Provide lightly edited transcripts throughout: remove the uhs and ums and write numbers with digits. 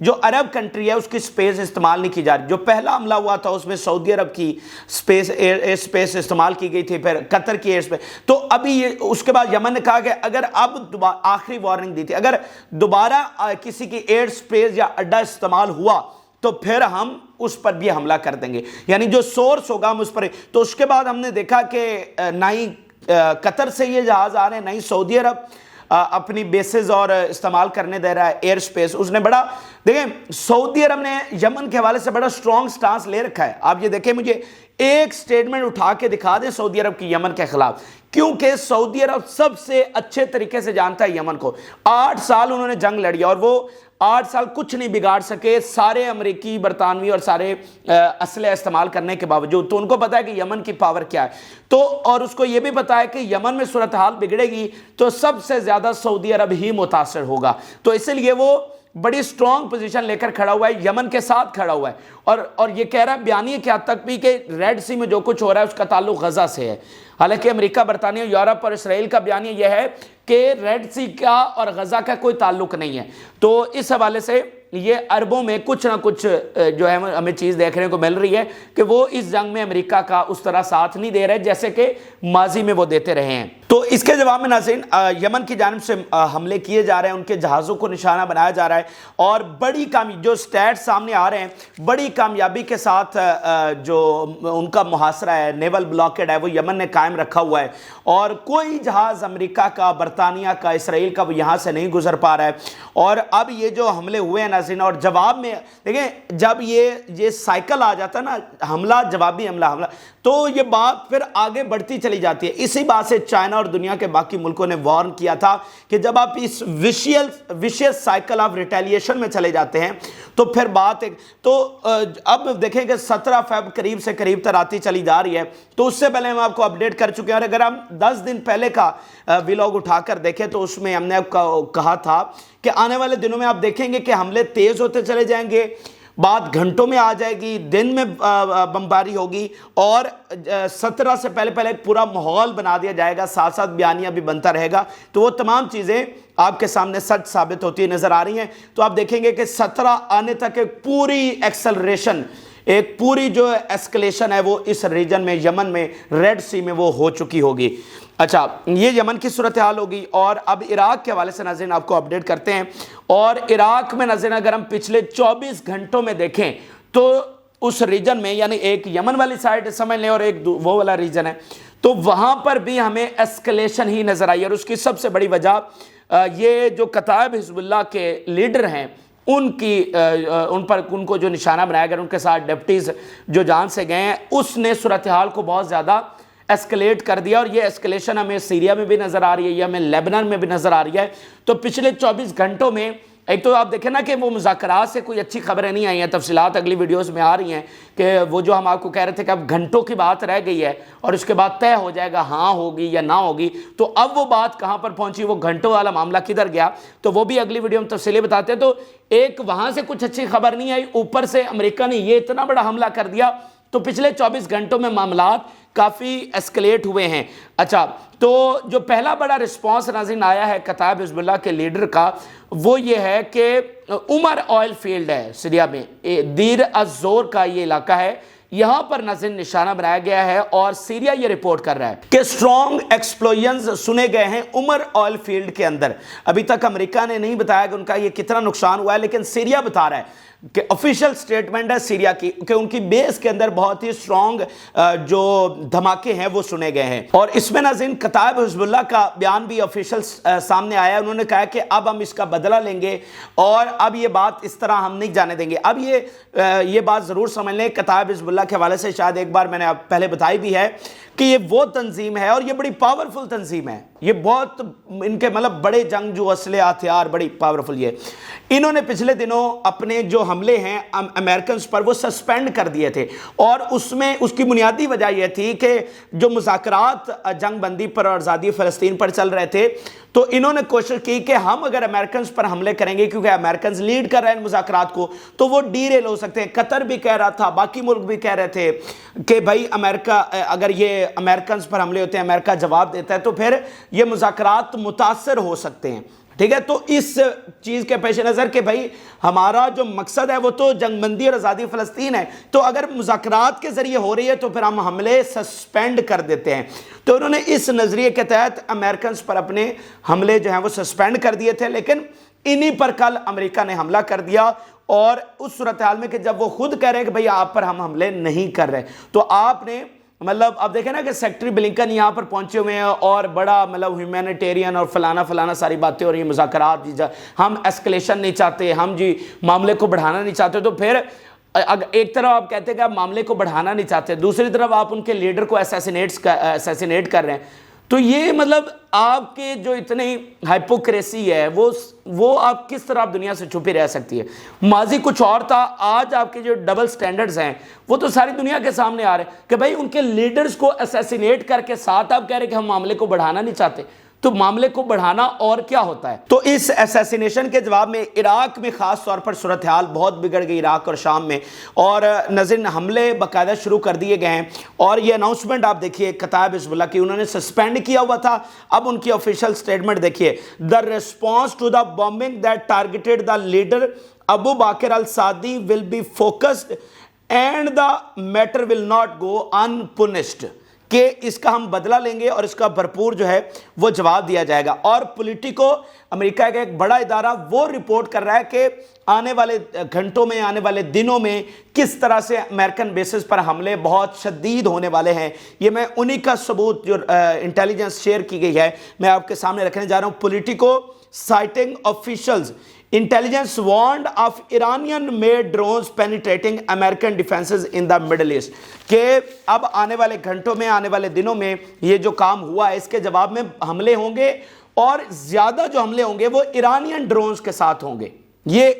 جو عرب کنٹری ہے اس کی سپیس استعمال نہیں کی جا رہی. جو پہلا حملہ ہوا تھا اس میں سعودی عرب کی سپیس استعمال کی گئی تھی, پھر قطر کی ایئر سپیس. تو ابھی اس کے بعد یمن نے کہا کہ اگر اب آخری وارننگ دی تھی, اگر دوبارہ کسی کی ایئر سپیس یا اڈا استعمال ہوا تو پھر ہم اس پر بھی حملہ کر دیں گے, یعنی جو سورس ہوگا ہم اس پر. تو اس کے بعد ہم نے دیکھا کہ نہ ہی قطر سے یہ جہاز آ رہے ہیں, نہ ہی سعودی عرب اپنی بیسز اور استعمال کرنے دے رہا ہے ایئر سپیس. اس نے بڑا دیکھیں سعودی عرب نے یمن کے حوالے سے بڑا سٹرونگ سٹانس لے رکھا ہے. آپ یہ دیکھیں, مجھے ایک سٹیٹمنٹ اٹھا کے دکھا دیں سعودی عرب کی یمن کے خلاف, کیونکہ سعودی عرب سب سے اچھے طریقے سے جانتا ہے یمن کو. 8 سال انہوں نے جنگ لڑی اور وہ 8 سال کچھ نہیں بگاڑ سکے سارے امریکی, برطانوی اور سارے اسلحے استعمال کرنے کے باوجود. تو ان کو پتا ہے کہ یمن کی پاور کیا ہے, تو اور اس کو یہ بھی پتا ہے کہ یمن میں صورتحال بگڑے گی تو سب سے زیادہ سعودی عرب ہی متاثر ہوگا. تو اس لیے وہ بڑی سٹرونگ پوزیشن لے کر کھڑا ہوا ہے, یمن کے ساتھ کھڑا ہوا ہے, اور یہ کہہ رہا ہے بیانیے کی حد تک بھی کہ ریڈ سی میں جو کچھ ہو رہا ہے اس کا تعلق غزہ سے ہے. حالانکہ امریکہ, برطانیہ, یورپ اور اسرائیل کا بیانیہ یہ ہے کہ ریڈ سی کا اور غزہ کا کوئی تعلق نہیں ہے. تو اس حوالے سے یہ عربوں میں کچھ نہ کچھ جو ہے ہمیں چیز دیکھنے کو مل رہی ہے کہ وہ اس جنگ میں امریکہ کا اس طرح ساتھ نہیں دے رہے جیسے کہ ماضی میں وہ دیتے رہے ہیں. تو اس کے جواب میں ناظرین یمن کی جانب سے حملے کیے جا رہے ہیں, ان کے جہازوں کو نشانہ بنایا جا رہا ہے, اور بڑی جو سٹیٹ سامنے آ رہے ہیں بڑی کامیابی کے ساتھ جو ان کا محاصرہ ہے, نیول بلاکڈ ہے, وہ یمن نے قائم رکھا ہوا ہے, اور کوئی جہاز امریکہ کا, برطانیہ کا, اسرائیل کا وہ یہاں سے نہیں گزر پا رہا ہے. اور اب یہ جو حملے ہوئے ہیں ناظرین, اور جواب میں دیکھیں جب یہ سائیکل آ جاتا ہے نا, حملہ جوابی حملہ, تو یہ بات پھر آگے بڑھتی چلی جاتی ہے. اسی بات سے چائنا اور دنیا کے باقی ملکوں نے وارن کیا تھا کہ جب آپ اس ویشیس سائیکل آف ریٹیلیشن میں چلے جاتے ہیں تو پھر بات ایک. تو اب دیکھیں کہ 17 فیب قریب سے قریب تر آتی چلی جا رہی ہے. تو اس سے پہلے ہم آپ کو اپڈیٹ کر چکے ہیں, اور اگر ہم 10 دن پہلے کا ویلاگ اٹھا کر دیکھیں تو اس میں ہم نے کہا تھا کہ آنے والے دنوں میں آپ دیکھیں گے کہ حملے تیز ہوتے چلے جائیں گے, بات گھنٹوں میں آ جائے گی, دن میں بمباری ہوگی, اور 17 سے پہلے پورا ماحول بنا دیا جائے گا, ساتھ ساتھ بیانیہ بھی بنتا رہے گا. تو وہ تمام چیزیں آپ کے سامنے سچ ثابت ہوتی نظر آ رہی ہیں. تو آپ دیکھیں گے کہ 17 آنے تک ایک پوری ایکسلریشن, ایک پوری جو ایسکلیشن ہے وہ اس ریجن میں, یمن میں, ریڈ سی میں وہ ہو چکی ہوگی. اچھا, یہ یمن کی صورتحال ہوگی. اور اب عراق کے حوالے سے ناظرین آپ کو اپڈیٹ کرتے ہیں. اور عراق میں ناظرین اگر ہم پچھلے 24 گھنٹوں میں دیکھیں تو اس ریجن میں, یعنی ایک یمن والی سائڈ سمجھ لیں اور ایک وہ والا ریجن ہے, تو وہاں پر بھی ہمیں ایسکلیشن ہی نظر آئی. اور اس کی سب سے بڑی وجہ یہ جو کتائب حزب اللہ کے لیڈر ہیں ان کو جو نشانہ بنایا گیا, ان کے ساتھ ڈپٹیز جو جان سے گئے ہیں, اس نے صورتحال کو بہت زیادہ ایسکلیٹ کر دیا. اور یہ ایسکلیشن ہمیں سیریا میں بھی نظر آ رہی ہے, یہ ہمیں لیبنان میں بھی نظر آ رہی ہے. تو پچھلے 24 گھنٹوں میں ایک تو آپ دیکھیں نا کہ وہ مذاکرات سے کوئی اچھی خبریں نہیں آئی ہیں, تفصیلات اگلی ویڈیوز میں آ رہی ہیں کہ وہ جو ہم آپ کو کہہ رہے تھے کہ اب گھنٹوں کی بات رہ گئی ہے اور اس کے بعد طے ہو جائے گا ہاں ہوگی یا نہ ہوگی. تو اب وہ بات کہاں پر پہنچی, وہ گھنٹوں والا معاملہ کدھر گیا, تو وہ بھی اگلی ویڈیو میں تفصیلی بتاتے ہیں. تو ایک وہاں سے کچھ اچھی خبر نہیں آئی, اوپر سے امریکہ نے یہ اتنا بڑا حملہ کر دیا. تو پچھلے 24 گھنٹوں میں معاملات کافی ایسکلیٹ ہوئے ہیں. اچھا, تو جو پہلا بڑا رسپانس ناظرین آیا ہے کتائب حزب اللہ کے لیڈر کا, وہ یہ ہے کہ عمر آئل فیلڈ ہے سیریا میں, دیر الزور کا یہ علاقہ ہے, یہاں پر ناظرین نشانہ بنایا گیا ہے. اور سیریا یہ رپورٹ کر رہا ہے کہ سٹرونگ ایکسپلوژنز سنے گئے ہیں عمر آئل فیلڈ کے اندر. ابھی تک امریکہ نے نہیں بتایا کہ ان کا یہ کتنا نقصان ہوا ہے, لیکن سیریا بتا رہا ہے کہ آفیشیل سٹیٹمنٹ ہے سیریا کی کہ ان کی بیس کے اندر بہت ہی سٹرونگ جو دھماکے ہیں وہ سنے گئے ہیں. اور اس میں ناظرین کتائب حزب اللہ کا بیان بھی آفیشیل سامنے آیا ہے. انہوں نے کہا کہ اب ہم اس کا بدلہ لیں گے اور اب یہ بات اس طرح ہم نہیں جانے دیں گے. اب یہ بات ضرور سمجھ لیں, کتائب حزب اللہ کے حوالے سے شاید ایک بار میں نے پہلے بتائی بھی ہے کہ یہ وہ تنظیم ہے اور یہ بڑی پاورفل تنظیم ہے. یہ بہت ان کے مطلب بڑے جنگجو اسلحے ہتھیار بڑی پاورفل. یہ انہوں نے پچھلے دنوں اپنے جو حملے ہیں امریکنز پر وہ سسپینڈ کر دیے تھے, اور اس کی بنیادی وجہ یہ تھی کہ جو مذاکرات جنگ بندی پر اور آزادی فلسطین پر چل رہے تھے, تو انہوں نے کوشش کی کہ ہم اگر امریکنز پر حملے کریں گے, کیونکہ امریکنز لیڈ کر رہے ہیں مذاکرات کو, تو وہ ڈیریل ہو سکتے ہیں. قطر بھی کہہ رہا تھا, باقی ملک بھی کہہ رہے تھے کہ بھائی امریکہ اگر یہ امریکنز پر حملے ہوتے ہیں, امریکہ جواب دیتا ہے, تو پھر یہ مذاکرات متاثر ہو سکتے ہیں. ٹھیک ہے، تو اس چیز کے پیش نظر کہ بھائی ہمارا جو مقصد ہے وہ تو جنگ بندی اور آزادی فلسطین ہے، تو اگر مذاکرات کے ذریعے ہو رہی ہے تو پھر ہم حملے سسپینڈ کر دیتے ہیں۔ تو انہوں نے اس نظریے کے تحت امریکنز پر اپنے حملے جو ہیں وہ سسپینڈ کر دیے تھے، لیکن انہی پر کل امریکہ نے حملہ کر دیا، اور اس صورتحال میں کہ جب وہ خود کہہ رہے ہیں کہ بھئی آپ پر ہم حملے نہیں کر رہے، تو آپ نے مطلب اب دیکھیں نا کہ سیکٹری بلنکن یہاں پر پہنچے ہوئے ہیں اور بڑا مطلب ہیومینیٹیرین اور فلانا ساری باتیں ہو رہی ہیں، مذاکرات ہم ایسکلیشن نہیں چاہتے، ہم جی معاملے کو بڑھانا نہیں چاہتے۔ تو پھر ایک طرف آپ کہتے ہیں کہ آپ معاملے کو بڑھانا نہیں چاہتے، دوسری طرف آپ ان کے لیڈر کو اسیسینیٹ کر رہے ہیں، تو یہ مطلب آپ کے جو اتنی ہائپوکریسی ہے وہ آپ کس طرح دنیا سے چھپی رہ سکتی ہے؟ ماضی کچھ اور تھا، آج آپ کے جو ڈبل سٹینڈرڈز ہیں وہ تو ساری دنیا کے سامنے آ رہے ہیں کہ بھائی ان کے لیڈرز کو اسیسینیٹ کر کے ساتھ آپ کہہ رہے ہیں کہ ہم معاملے کو بڑھانا نہیں چاہتے، تو معاملے کو بڑھانا اور کیا ہوتا ہے؟ تو اس اسیسینیشن کے جواب میں عراق میں خاص طور پر صورتحال بہت بگڑ گئی، عراق اور شام میں، اور ناظرین حملے باقاعدہ شروع کر دیے گئے ہیں، اور یہ اناؤنسمنٹ آپ دیکھیے کتائب حزب اللہ کی، انہوں نے سسپینڈ کیا ہوا تھا، اب ان کی آفیشیل سٹیٹمنٹ دیکھیے، the response to the bombing that targeted the leader Abu Bakr al-Sadi will be focused and the matter will not go unpunished، کہ اس کا ہم بدلہ لیں گے اور اس کا بھرپور جو ہے وہ جواب دیا جائے گا۔ اور پولیٹیکو امریکہ کا ایک بڑا ادارہ وہ رپورٹ کر رہا ہے کہ آنے والے گھنٹوں میں، آنے والے دنوں میں کس طرح سے امریکن بیسز پر حملے بہت شدید ہونے والے ہیں۔ یہ میں انہی کا ثبوت جو انٹیلیجنس شیئر کی گئی ہے میں آپ کے سامنے رکھنے جا رہا ہوں۔ Politico sighting officials intelligence warned of Iranian made drones penetrating American defenses in the Middle East، کہ اب آنے والے گھنٹوں میں، آنے والے دنوں میں یہ جو کام ہوا ہے اس کے جواب میں حملے ہوں گے، اور زیادہ جو حملے ہوں گے وہ ایرانین ڈرونز کے ساتھ ہوں گے۔ یہ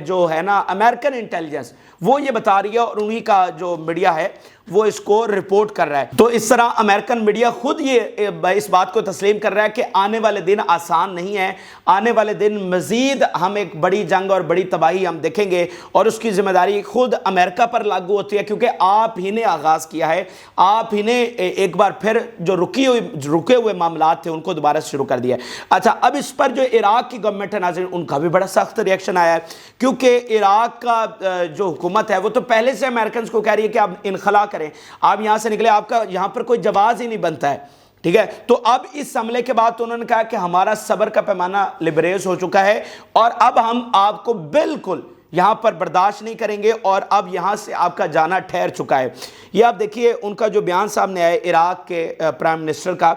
جو ہے نا امریکن انٹیلیجنس وہ یہ بتا رہی ہے، اور انہی کا جو میڈیا ہے وہ اس کو رپورٹ کر رہا ہے۔ تو اس طرح امریکن میڈیا خود یہ اس بات کو تسلیم کر رہا ہے کہ آنے والے دن آسان نہیں ہے، آنے والے دن مزید ہم ایک بڑی جنگ اور بڑی تباہی ہم دیکھیں گے، اور اس کی ذمہ داری خود امریکہ پر لاگو ہوتی ہے، کیونکہ آپ ہی نے آغاز کیا ہے، آپ ہی نے ایک بار پھر جو رکے ہوئے معاملات تھے ان کو دوبارہ شروع کر دیا ہے۔ اچھا، اب اس پر جو عراق کی گورنمنٹ ہے ناظرین، ان کا بھی بڑا سخت ریئیکشن آیا ہے، کیونکہ عراق کا جو حکومت ہے وہ تو پہلے سے امریکنز کو کہہ رہی ہے کہ آپ انخلا کریں، آپ یہاں سے نکلے، آپ کا یہاں پر کوئی جواز ہی نہیں بنتا ہے، ٹھیک ہے۔ تو اب اس حملے کے بعد تو انہوں نے کہا کہ ہمارا صبر کا پیمانہ لبریز ہو چکا ہے، اور اب ہم آپ کو بالکل یہاں پر برداشت نہیں کریں گے، اور اب یہاں سے آپ کا جانا ٹھہر چکا ہے۔ یہ آپ دیکھیے ان کا جو بیان سامنے آیا عراق کے پرائم منسٹر کا،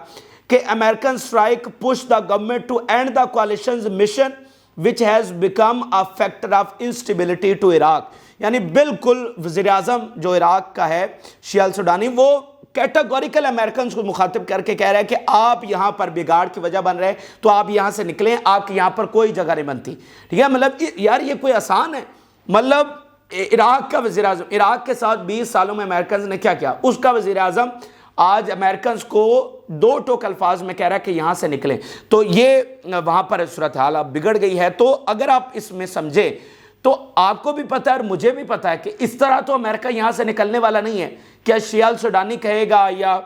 کہ American strike push the government to and the کوalition's mission which has become a factor of instability to Iraq، یعنی بالکل وزیراعظم جو عراق کا ہے شیعہ السوڈانی، وہ کیٹاگوریکل امریکنز کو مخاطب کر کے کہہ رہا ہے کہ آپ یہاں پر بگاڑ کی وجہ بن رہے ہیں، تو آپ یہاں سے نکلیں، آپ کی یہاں پر کوئی جگہ نہیں بنتی، ٹھیک ہے۔ مطلب یار یہ کوئی آسان ہے؟ مطلب عراق کا وزیراعظم، عراق کے ساتھ 20 سالوں میں امریکنز نے کیا کیا، اس کا وزیراعظم آج امریکنز کو دو ٹوک الفاظ میں کہہ رہا ہے کہ یہاں سے نکلیں۔ تو یہ وہاں پر صورتحال اب بگڑ گئی ہے۔ تو اگر آپ اس میں سمجھیں تو آپ کو بھی پتہ ہے اور مجھے بھی پتہ ہے کہ اس طرح تو امریکہ یہاں سے نکلنے والا نہیں ہے۔ کیا شیعہ السوڈانی کہے گا یا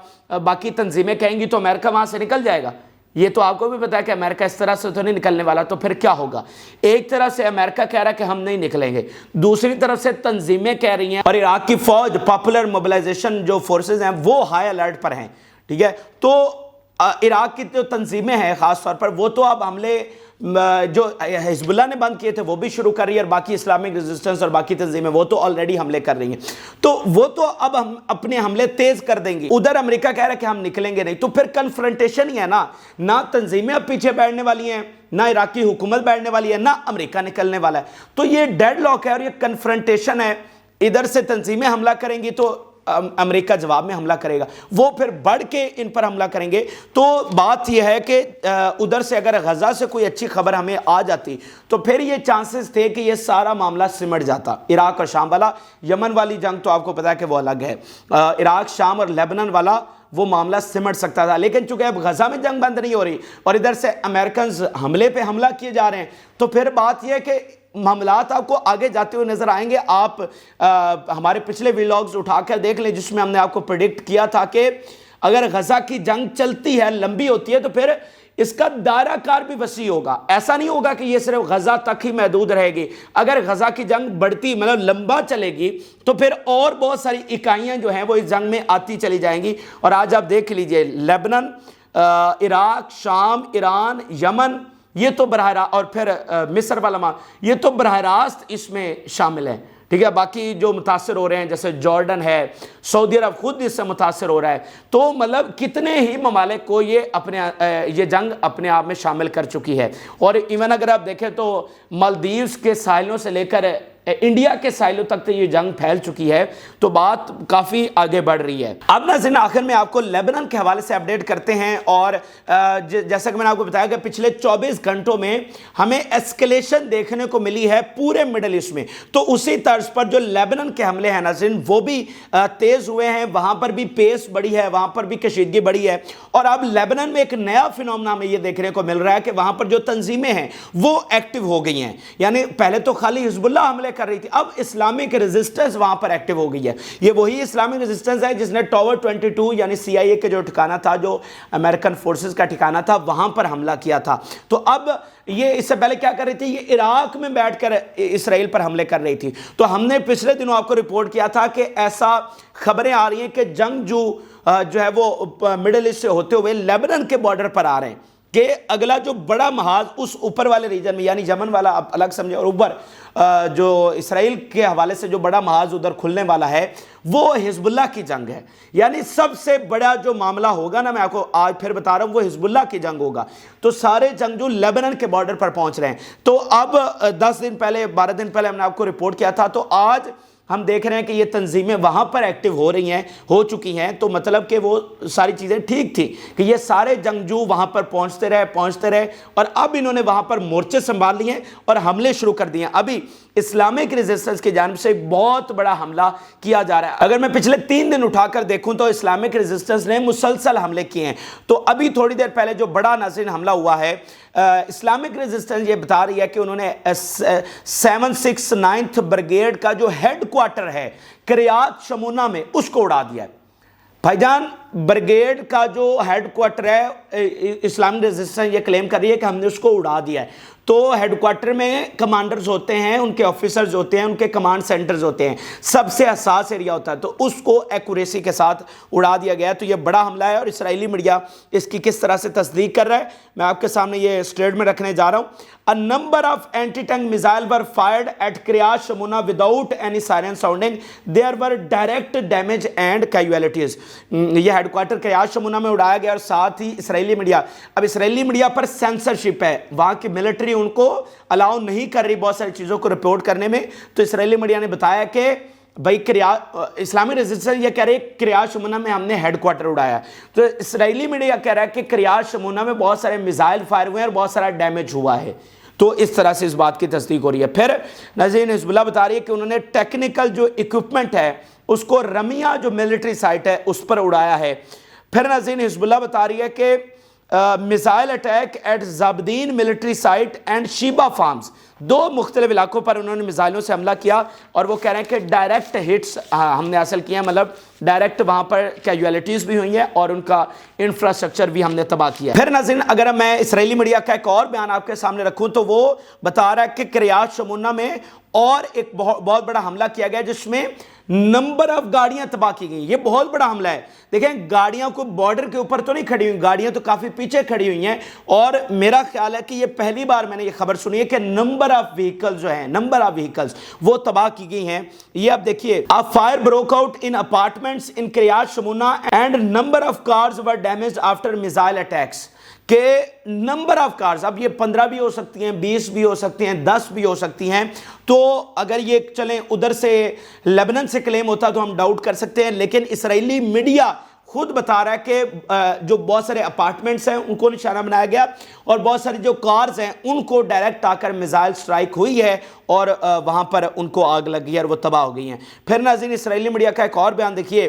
باقی تنظیمیں کہیں گی تو امریکہ وہاں سے نکل جائے گا؟ یہ تو آپ کو بھی پتہ ہے کہ امریکہ اس طرح سے تو نہیں نکلنے والا۔ تو پھر کیا ہوگا؟ ایک طرح سے امریکہ کہہ رہا ہے کہ ہم نہیں نکلیں گے، دوسری طرف سے تنظیمیں کہہ رہی ہیں، اور عراق کی فوج پاپولر موبلائزیشن جو فورسز ہیں وہ ہائی الرٹ پر ہیں، ٹھیک ہے۔ تو عراق کی جو تنظیمیں ہیں خاص طور پر وہ تو اب حملے جو حزب اللہ نے بند کیے تھے وہ بھی شروع کر رہی ہے، اور باقی اسلامک ریزسٹنس اور باقی تنظیمیں وہ تو آلریڈی حملے کر رہی ہیں، تو وہ تو اب ہم اپنے حملے تیز کر دیں گی۔ ادھر امریکہ کہہ رہا ہے کہ ہم نکلیں گے نہیں، تو پھر کنفرنٹیشن ہی ہے نا، نہ تنظیمیں اب پیچھے بیٹھنے والی ہیں، نہ عراقی حکومت بیٹھنے والی ہے، نہ امریکہ نکلنے والا ہے۔ تو یہ ڈیڈ لاک ہے اور یہ کنفرنٹیشن ہے، ادھر سے تنظیمیں حملہ کریں گی تو امریکہ جواب میں حملہ کرے گا، وہ پھر بڑھ کے ان پر حملہ کریں گے۔ تو بات یہ ہے کہ ادھر سے اگر غزہ سے کوئی اچھی خبر ہمیں آ جاتی تو پھر یہ چانسز تھے کہ یہ سارا معاملہ سمٹ جاتا۔ عراق اور شام والا، یمن والی جنگ تو آپ کو پتا ہے کہ وہ الگ ہے، عراق، شام اور لیبنان والا وہ معاملہ سمٹ سکتا تھا، لیکن چونکہ اب غزہ میں جنگ بند نہیں ہو رہی اور ادھر سے امریکنز حملے پہ حملہ کیے جا رہے ہیں، تو پھر بات یہ ہے کہ معاملات آپ کو آگے جاتے ہوئے نظر آئیں گے۔ آپ ہمارے پچھلے ویلاگز اٹھا کر دیکھ لیں جس میں ہم نے آپ کو پریڈکٹ کیا تھا کہ اگر غزہ کی جنگ چلتی ہے، لمبی ہوتی ہے، تو پھر اس کا دائرہ کار بھی وسیع ہوگا. ایسا نہیں ہوگا کہ یہ صرف غزہ تک ہی محدود رہے گی. اگر غزہ کی جنگ بڑھتی مطلب لمبا چلے گی تو پھر اور بہت ساری اکائیاں جو ہیں وہ اس جنگ میں آتی چلی جائیں گی. اور آج آپ دیکھ لیجئے لیبنان، عراق، شام، ایران، یمن، یہ تو براہ راست، اور پھر مصر والا یہ تو براہ راست اس میں شامل ہیں. ٹھیک ہے، باقی جو متاثر ہو رہے ہیں جیسے جارڈن ہے، سعودی عرب خود اس سے متاثر ہو رہا ہے. تو مطلب کتنے ہی ممالک کو یہ جنگ اپنے آپ میں شامل کر چکی ہے. اور ایون اگر آپ دیکھیں تو مالدیوز کے ساحلوں سے لے کر انڈیا کے ساحلوں تک تو یہ جنگ پھیل چکی ہے. تو بات کافی آگے بڑھ رہی ہے. اب ناظرین آخر میں آپ کو لیبنان کے حوالے سے اپڈیٹ کرتے ہیں. اور جیسا کہ میں نے آپ کو بتایا کہ پچھلے 24 گھنٹوں میں ہمیں ایسکلیشن دیکھنے کو ملی ہے پورے مڈل ایسٹ میں. تو اسی طرز پر جو لیبنان کے حملے ہیں ناظرین وہ بھی تیز ہوئے ہیں. وہاں پر بھی پیس بڑھی ہے، وہاں پر بھی کشیدگی بڑھی ہے. اور اب لیبنان میں ایک نیا فینومنا ہمیں یہ دیکھنے کو مل رہا ہے کہ وہاں پر جو تنظیمیں ہیں وہ ایکٹیو ہو گئی ہیں. یعنی پہلے تو خالی حزب اللہ حملے کر رہی تھی، اب اسلامک ریزسٹنس وہاں پر ایکٹیو ہو گئی ہے. یہ وہی اسلامک ریزسٹنس ہے جس نے ٹاور 22 یعنی سی آئی اے کے جو ٹھکانہ تھا، جو امریکن فورسز کا ٹھکانہ تھا، وہاں پر حملہ کیا تھا. تو اب یہ اس سے پہلے کیا کر رہی تھی؟ یہ عراق میں بیٹھ کر اسرائیل پر حملے کر رہی تھی. تو ہم نے پچھلے دنوں آپ کو رپورٹ کیا تھا کہ ایسا خبریں آ رہی ہیں کہ جنگ جو ہے وہ مڈل ایسٹ سے ہوتے ہوئے لیبنان کے بارڈر پر آ رہے ہیں کہ اگلا جو بڑا محاذ اس اوپر والے ریجن میں، یعنی یمن والا آپ الگ سمجھیں، اور اوپر جو اسرائیل کے حوالے سے جو بڑا محاذ ادھر کھلنے والا ہے وہ حزب اللہ کی جنگ ہے. یعنی سب سے بڑا جو معاملہ ہوگا نا، میں آپ کو آج پھر بتا رہا ہوں، وہ حزب اللہ کی جنگ ہوگا. تو سارے جنگجو لیبنان کے بارڈر پر پہنچ رہے ہیں. تو اب 10 دن پہلے 12 دن پہلے ہم نے آپ کو رپورٹ کیا تھا، تو آج ہم دیکھ رہے ہیں کہ یہ تنظیمیں وہاں پر ایکٹیو ہو رہی ہیں، ہو چکی ہیں. تو مطلب کہ وہ ساری چیزیں ٹھیک تھی کہ یہ سارے جنگجو وہاں پر پہنچتے رہے اور اب انہوں نے وہاں پر مورچے سنبھال لیے اور حملے شروع کر دیے. ابھی اسلامک ریزسٹنس کی جانب سے بہت بڑا حملہ کیا جا رہا ہے. اگر میں پچھلے 3 دن اٹھا کر دیکھوں تو اسلامک ریزسٹنس نے مسلسل حملے کیے ہیں. تو ابھی تھوڑی دیر پہلے جو بڑا ناظرین حملہ ہوا ہے، اسلامک ریزسٹنس یہ بتا رہی ہے کہ انہوں نے 769th بریگیڈ کا جو ہیڈ کوارٹر ہے کریات شمونہ میں، اس کو اڑا دیا ہے. بھائی جان، بریگیڈ کا جو ہیڈ کوارٹر ہے، اسلامک ریزسٹنس یہ کلیم کر رہی ہے کہ ہم نے اس کو اڑا دیا ہے. تو ہیڈ کوارٹر میں کمانڈرز ہوتے ہیں، ان کے آفیسرز ہوتے ہیں، ان کے کمانڈ سینٹرز ہوتے ہیں، سب سے حساس ایریا ہوتا ہے. تو اس کو ایکوریسی کے ساتھ اڑا دیا گیا ہے. تو یہ بڑا حملہ ہے اور اسرائیلی میڈیا اس کی کس طرح سے تصدیق کر رہا ہے میں آپ کے سامنے یہ اسٹیٹمنٹ رکھنے جا رہا ہوں. A number of anti-tank missiles were fired at Kiryat Shmona without any siren sounding. There were direct damage and casualties. یہ ہیڈ کوارٹر کریات شمونہ میں اڑایا گیا. اور ساتھ ہی اسرائیلی میڈیا، اب اسرائیلی میڈیا پر سینسرشپ ہے، وہاں کی ملٹری ان کو الاؤ نہیں کر رہی بہت ساری چیزوں کو رپورٹ کرنے میں. تو اسرائیلی میڈیا نے بتایا کہ بھائی اسلامی ریزسٹنس یہ کہہ رہے ہیں کریات شمونہ میں ہم نے ہیڈ کوارٹر اڑایا. تو اسرائیلی میڈیا کہہ رہا ہے کہ کریات شمونہ میں بہت سارے میزائل فائر ہوئے ہیں اور بہت سارا ڈیمیج ہوا ہے. تو اس طرح سے اس بات کی تصدیق ہو رہی ہے. پھر ناظرین حزب اللہ بتا رہی ہے کہ انہوں نے ٹیکنیکل جو اکوپمنٹ ہے اس کو رمیا جو ملٹری سائٹ ہے اس پر اڑایا ہے. پھر ناظرین حزب اللہ بتا رہی ہے کہ missile attack at Zabdin military site and Shebaa farms, 2 مختلف علاقوں پر انہوں نے میزائلوں سے حملہ کیا. اور وہ کہہ رہے ہیں کہ ڈائریکٹ ہٹس ہم نے حاصل کیے ہیں، مطلب ڈائریکٹ وہاں پر کیجویلٹیز بھی ہوئی ہیں اور ان کا انفراسٹرکچر بھی ہم نے تباہ کیا ہے. پھر ناظرین اگر میں اسرائیلی میڈیا کا ایک اور بیان آپ کے سامنے رکھوں تو وہ بتا رہا ہے کہ کریات شمونہ میں اور ایک بہت بڑا حملہ کیا گیا جس میں نمبر آف گاڑیاں تباہ کی گئی. یہ بہت بڑا حملہ ہے. دیکھیں گاڑیاں کو بارڈر کے اوپر تو نہیں کھڑی ہوئی، گاڑیاں تو کافی پیچھے کھڑی ہوئی ہیں. اور میرا خیال ہے کہ یہ پہلی بار میں نے یہ خبر سنی ہے کہ نمبر آف وہیکلز جو ہیں، نمبر آف وہیکلز وہ تباہ کی گئی ہیں. یہ اب دیکھیے، fire broke out in apartments in Kiryat Shmona and number of cars were damaged after missile attacks. کہ نمبر آف کارز، اب یہ 15 بھی ہو سکتی ہیں، 20 بھی ہو سکتی ہیں، 10 بھی ہو سکتی ہیں. تو اگر یہ چلیں ادھر سے لیبنان سے کلیم ہوتا تو ہم ڈاؤٹ کر سکتے ہیں، لیکن اسرائیلی میڈیا خود بتا رہا ہے کہ جو بہت سارے اپارٹمنٹس ہیں ان کو نشانہ بنایا گیا اور بہت ساری جو کارز ہیں ان کو ڈائریکٹ آ کر میزائل سٹرائک ہوئی ہے اور وہاں پر ان کو آگ لگی ہے اور وہ تباہ ہو گئی ہیں. پھر ناظرین اسرائیلی میڈیا کا ایک اور بیان دیکھیے،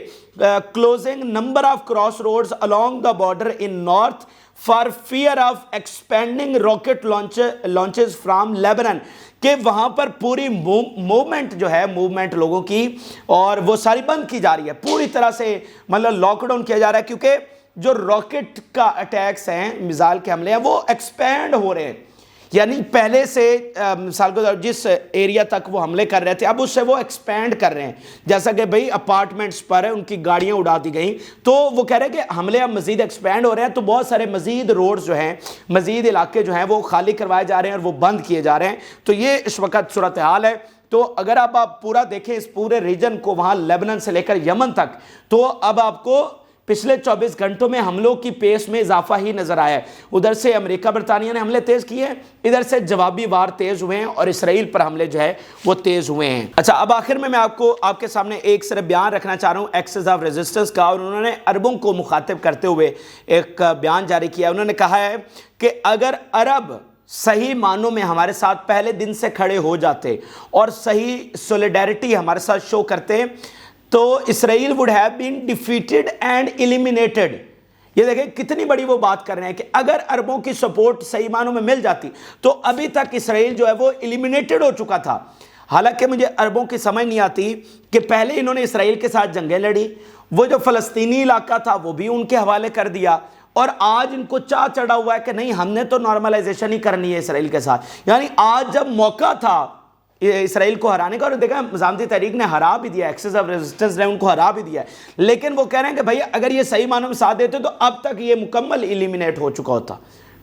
closing number of cross roads along the border in north for fear of expanding rocket launches from Lebanon. کہ وہاں پر پوری موومنٹ جو ہے، موومنٹ لوگوں کی اور وہ ساری بند کی جا رہی ہے، پوری طرح سے مطلب لاک ڈاؤن کیا جا رہا ہے. کیونکہ جو راکٹ کا اٹیکس ہیں، میزائل کے حملے ہیں، وہ ایکسپینڈ ہو رہے ہیں. یعنی پہلے سے مثال کو جس ایریا تک وہ حملے کر رہے تھے اب اس سے وہ ایکسپینڈ کر رہے ہیں. جیسا کہ بھئی اپارٹمنٹس پر ان کی گاڑیاں اڑا دی گئیں، تو وہ کہہ رہے ہیں کہ حملے اب مزید ایکسپینڈ ہو رہے ہیں، تو بہت سارے مزید روڈز جو ہیں، مزید علاقے جو ہیں وہ خالی کروائے جا رہے ہیں اور وہ بند کیے جا رہے ہیں. تو یہ اس وقت صورتحال ہے. تو اگر آپ پورا دیکھیں اس پورے ریجن کو، وہاں لیبنان سے لے کر یمن تک، تو اب آپ کو پچھلے 24 گھنٹوں میں حملوں کی پیس میں اضافہ ہی نظر آیا ہے. ادھر سے امریکہ برطانیہ نے حملے تیز کیے ہیں، ادھر سے جوابی وار تیز ہوئے ہیں، اور اسرائیل پر حملے جو ہے وہ تیز ہوئے ہیں. اچھا، اب آخر میں آپ کے سامنے ایک صرف بیان رکھنا چاہ رہا ہوں ایکسس آف ریزسٹنس کا، اور انہوں نے عربوں کو مخاطب کرتے ہوئے ایک بیان جاری کیا. انہوں نے کہا ہے کہ اگر عرب صحیح معنوں میں ہمارے ساتھ پہلے دن سے کھڑے ہو جاتے اور صحیح سولیڈیرٹی ہمارے ساتھ شو کرتے، تو اسرائیل would have been defeated and eliminated. یہ دیکھیں کتنی بڑی وہ بات کر رہے ہیں کہ اگر عربوں کی سپورٹ صحیح معنوں میں مل جاتی تو ابھی تک اسرائیل جو ہے وہ eliminated ہو چکا تھا. حالانکہ مجھے عربوں کی سمجھ نہیں آتی کہ پہلے انہوں نے اسرائیل کے ساتھ جنگیں لڑی، وہ جو فلسطینی علاقہ تھا وہ بھی ان کے حوالے کر دیا، اور آج ان کو چاہ چڑھا ہوا ہے کہ نہیں ہم نے تو نارملائزیشن ہی کرنی ہے اسرائیل کے ساتھ. یعنی آج جب موقع تھا اسرائیل کو ہرانے کا، اور دیکھا مزاحمتی تحریک نے ہرا بھی دیا، ایکسس آف ریزسٹنس نے ان کو ہرا بھی دیا ہے، لیکن وہ کہہ رہے ہیں کہ بھائی اگر یہ صحیح معنوں میں ساتھ دیتے تو اب تک یہ مکمل ایلیمینیٹ ہو چکا ہوتا.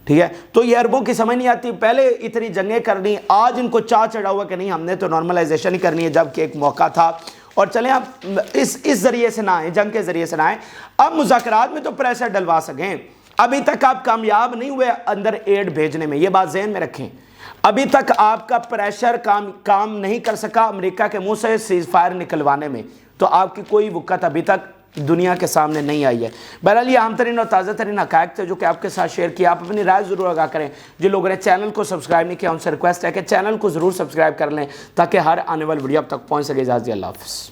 ٹھیک ہے، تو یہ عربوں کی سمجھ نہیں آتی، پہلے اتنی جنگیں کرنی، آج ان کو چاہ چڑھا ہوا کہ نہیں ہم نے تو نارملائزیشن ہی کرنی ہے، جبکہ ایک موقع تھا. اور چلیں اب اس ذریعے سے نہ آئیں، جنگ کے ذریعے سے نہ آئیں، اب مذاکرات میں تو پریشر ڈلوا سکیں. ابھی تک آپ کامیاب نہیں ہوئے اندر ایڈ بھیجنے میں، یہ بات ذہن میں رکھیں. ابھی تک آپ کا پریشر کام نہیں کر سکا امریکہ کے منہ سے سیز فائر نکلوانے میں، تو آپ کی کوئی وقت ابھی تک دنیا کے سامنے نہیں آئی ہے. بہرحال یہ اہم ترین اور تازہ ترین حقائق تھے جو کہ آپ کے ساتھ شیئر کیا. آپ اپنی رائے ضرور آگاہ کریں. جن لوگوں نے چینل کو سبسکرائب نہیں کیا ان سے ریکویسٹ ہے کہ چینل کو ضرور سبسکرائب کر لیں تاکہ ہر آنے والی ویڈیو اب تک پہنچ سکے. اجازت اللہ حافظ.